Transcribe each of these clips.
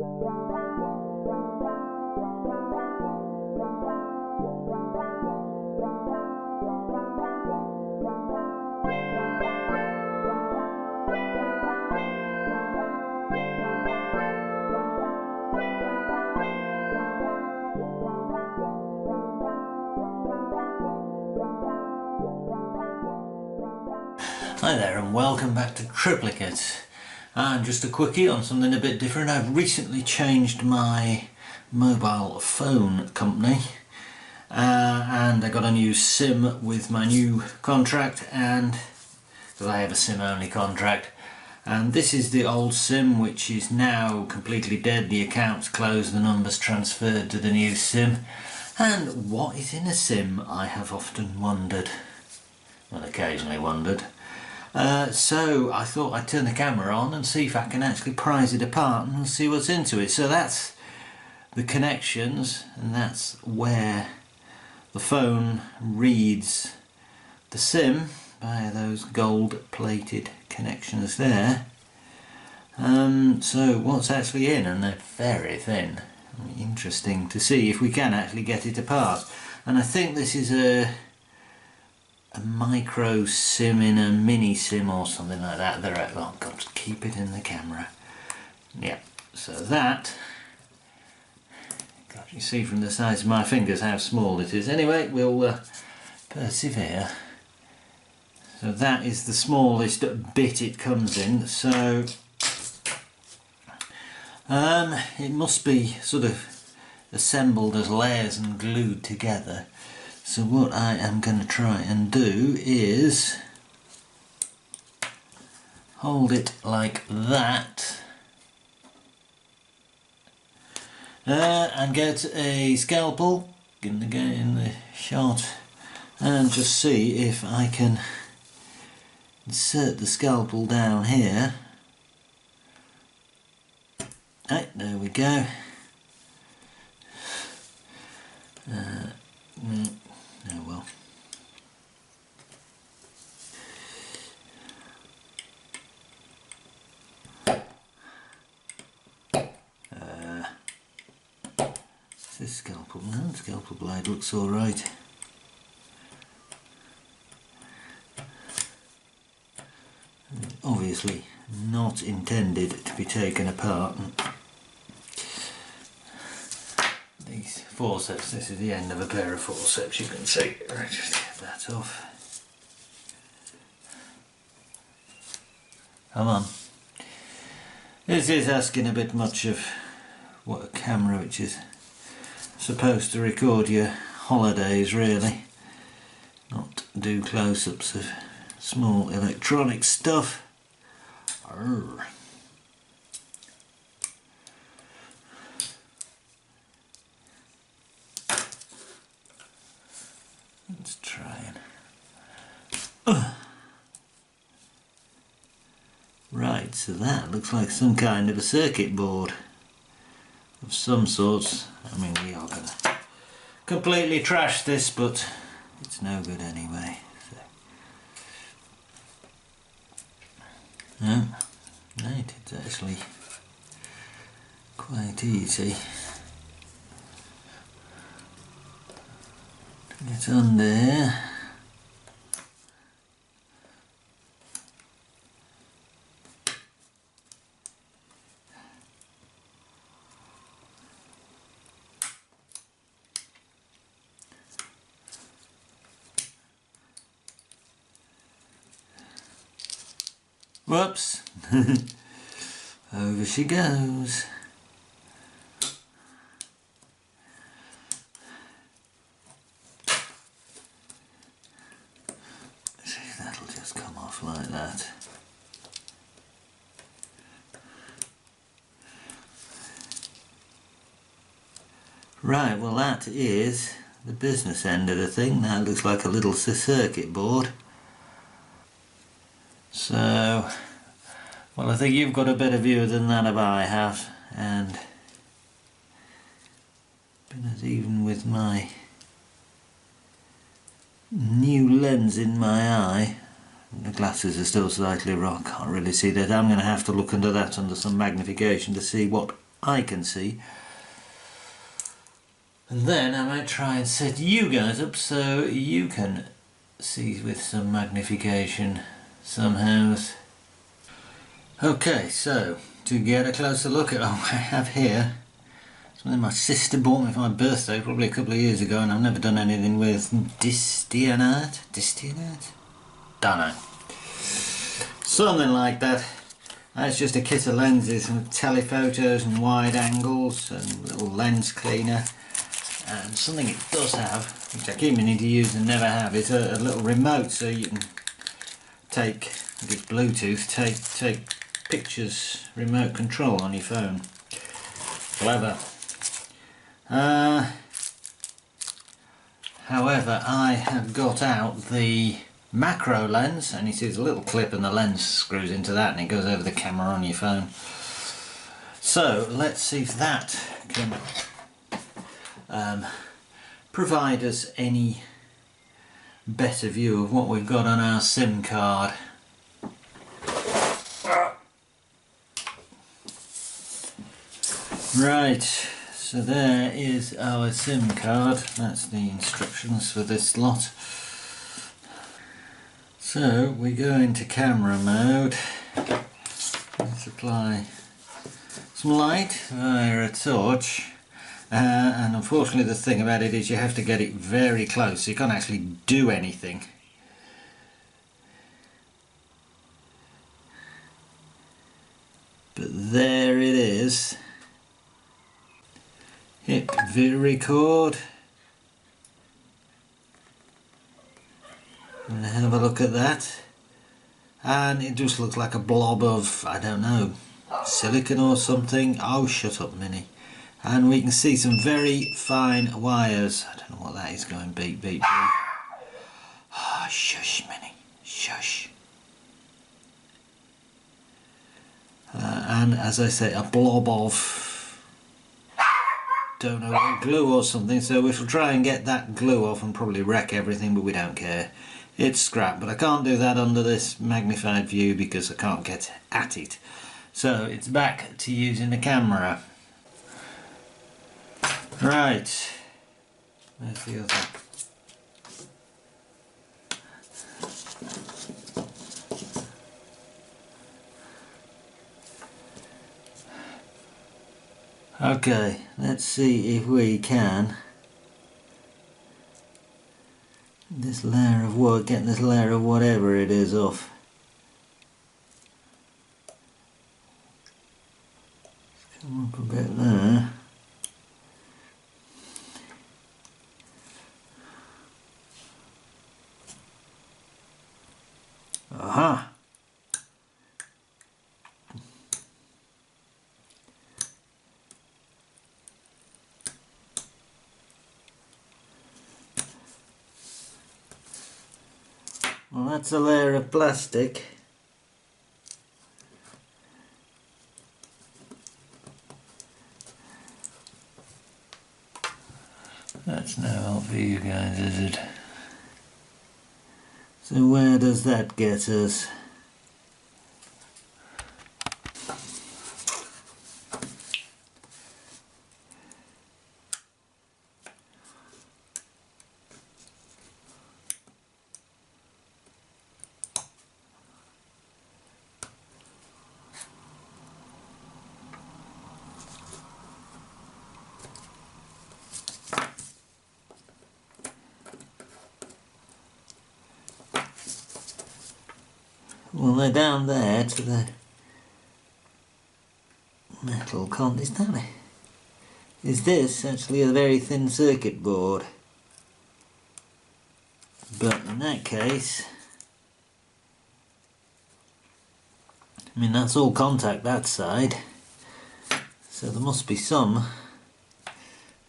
Hi there and welcome back to Triplicate. And just a quickie on something a bit different. I've recently changed my mobile phone company and I got a new SIM with my new contract, and because I have a SIM only contract, and this is the old SIM which is now completely dead. The account's closed, the numbers transferred to the new SIM. And what is in a SIM, I have often wondered, well, occasionally wondered. So I thought I'd turn the camera on and see if I can actually prise it apart and see what's into it. So that's the connections, and that's where the phone reads the SIM via those gold plated connections there. So what's actually in, and they're very thin. Interesting to see if we can actually get it apart. And I think this is a micro SIM in a mini SIM or something like that. They're at, oh God, keep it in the camera. Yeah, so that, God, you see from the size of my fingers how small it is. Anyway, we'll persevere. So that is the smallest bit it comes in. So it must be sort of assembled as layers and glued together. So what I am going to try and do is hold it like that and get a scalpel in the shot and just see if I can insert the scalpel down here. Right, there we go. Oh well. This scalpel, no, the scalpel blade looks alright. Obviously not intended to be taken apart. These forceps, this is the end of a pair of forceps, you can see. Just get that off. Come on. This is asking a bit much of what a camera which is supposed to record your holidays, really. Not do close-ups of small electronic stuff. Arr. Let's try and... Right, so that looks like some kind of a circuit board of some sort. I mean, we are going to completely trash this, but it's no good anyway. So. No, right, it's actually quite easy to get on there. Whoops! Over she goes. See, that'll just come off like that. Right, well that is the business end of the thing. That looks like a little circuit board. So, well, I think you've got a better view than that of I have, and even with my new lens in my eye, the glasses are still slightly wrong, can't really see that. I'm going to have to look under that under some magnification to see what I can see. And then I might try and set you guys up so you can see with some magnification somehow. Okay, so to get a closer look at what I have here, something my sister bought me for my birthday probably a couple of years ago, and I've never done anything with distianert? Don't know. Something like that. It's just a kit of lenses and telephotos and wide angles and a little lens cleaner. And something it does have, which I keep meaning to use and never have, is a little remote, so you can take, I think it's Bluetooth, take pictures, remote control on your phone. Clever. However, I have got out the macro lens, and you see there's a little clip and the lens screws into that and it goes over the camera on your phone. So let's see if that can provide us any better view of what we've got on our SIM card. Right, so there is our SIM card. That's the instructions for this lot. So we go into camera mode. Let's apply some light via a torch. And unfortunately the thing about it is you have to get it very close, so you can't actually do anything. But there it is. Hit record and have a look at that, and it just looks like a blob of, I don't know, silicon or something. Oh, shut up, Minnie. And we can see some very fine wires. I don't know what that is going beep beep beep. Oh, shush, Minnie, shush. And as I say, a blob of, don't know what, glue or something. So we shall try and get that glue off and probably wreck everything, but we don't care. It's scrap, but I can't do that under this magnified view because I can't get at it. So it's back to using the camera. Right, where's the other? Okay, let's see if we can get this layer of whatever it is off. Let's come up a bit there. Aha! Well, that's a layer of plastic. That's no help for you guys, is it? So where does that get us? Well, they're down there to the metal is this actually a very thin circuit board? But in that case, I mean, that's all contact that side, so there must be some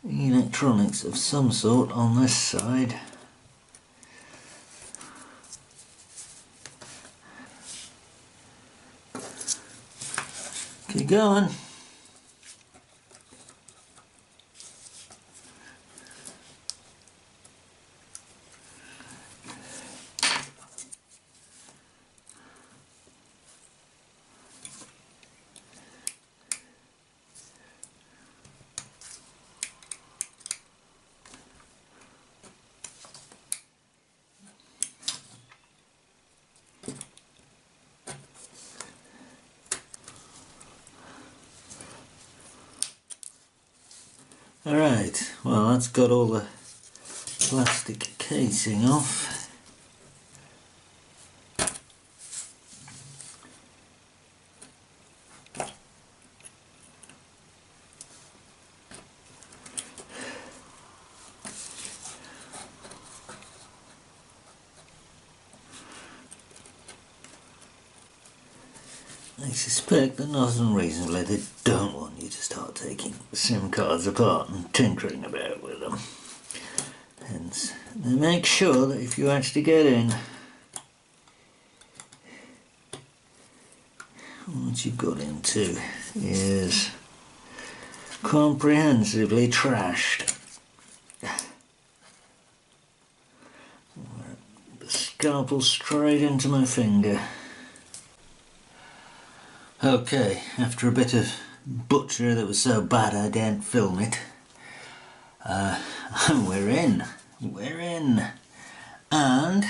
electronics of some sort on this side. Keep going. Alright, well that's got all the plastic casing off. I suspect that not unreasonably they don't want you to start taking SIM cards apart and tinkering about with them. Hence, they make sure that if you actually get in, what you've got into is comprehensively trashed. The scalpel straight into my finger. Okay, after a bit of butchery that was so bad I daren't film it, we're in. And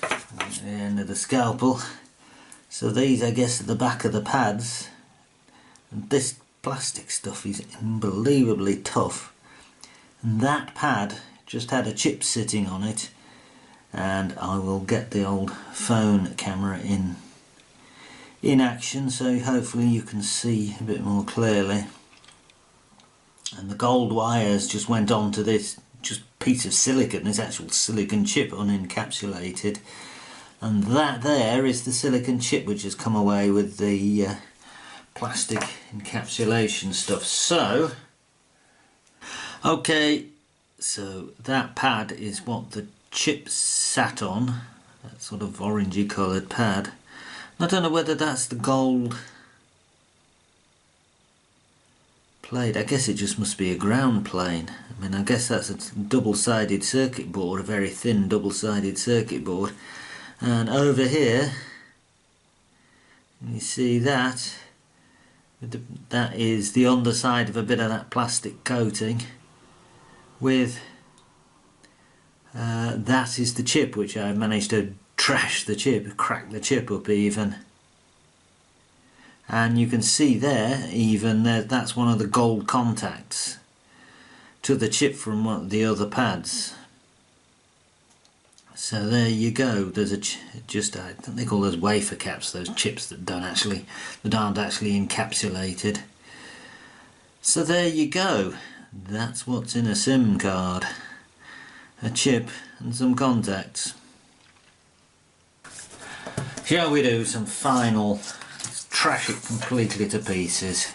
at the end of the scalpel. So these, I guess, are the back of the pads. And this plastic stuff is unbelievably tough. And that pad just had a chip sitting on it. And I will get the old phone camera in action, so hopefully you can see a bit more clearly. And the gold wires just went onto this just piece of silicon, this actual silicon chip unencapsulated, and that there is the silicon chip which has come away with the plastic encapsulation stuff. So okay, so that pad is what the chip sat on, that sort of orangey coloured pad. I don't know whether that's the gold plate. I guess it just must be a ground plane. I mean, I guess that's a double-sided circuit board, a very thin double-sided circuit board. And over here, you see that, that is the underside of a bit of that plastic coating with that is the chip, which I've managed to trash the chip, crack the chip up even. And you can see there, even there, that's one of the gold contacts to the chip from one of the other pads. So there you go. There's a just I think they call those wafer caps, those chips that aren't actually encapsulated. So there you go. That's what's in a SIM card. A chip and some contacts. Shall we do some final, trash it completely to pieces.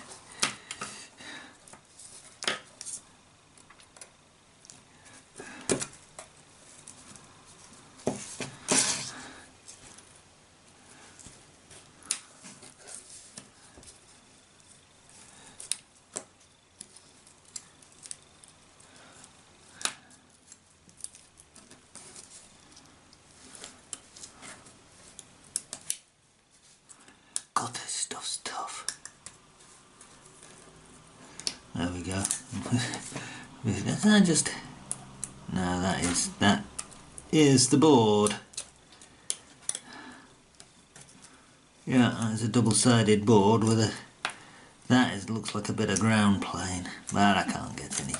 God, this stuff's tough. There we go. That is the board. Yeah, that's a double-sided board with a. Looks like a bit of ground plane, but I can't get any.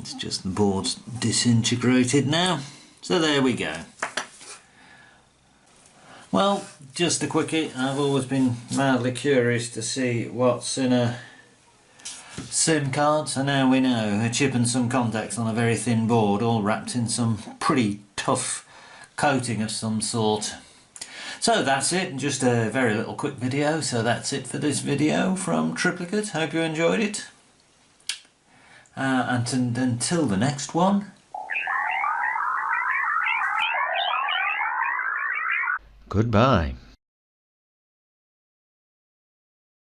It's just the board's disintegrated now. So there we go. Well, just a quickie. I've always been mildly curious to see what's in a SIM card, so now we know. A chip and some contacts on a very thin board, all wrapped in some pretty tough coating of some sort. So that's it, just a very little quick video. So that's it for this video from Triplicate. Hope you enjoyed it. And until the next one. Goodbye.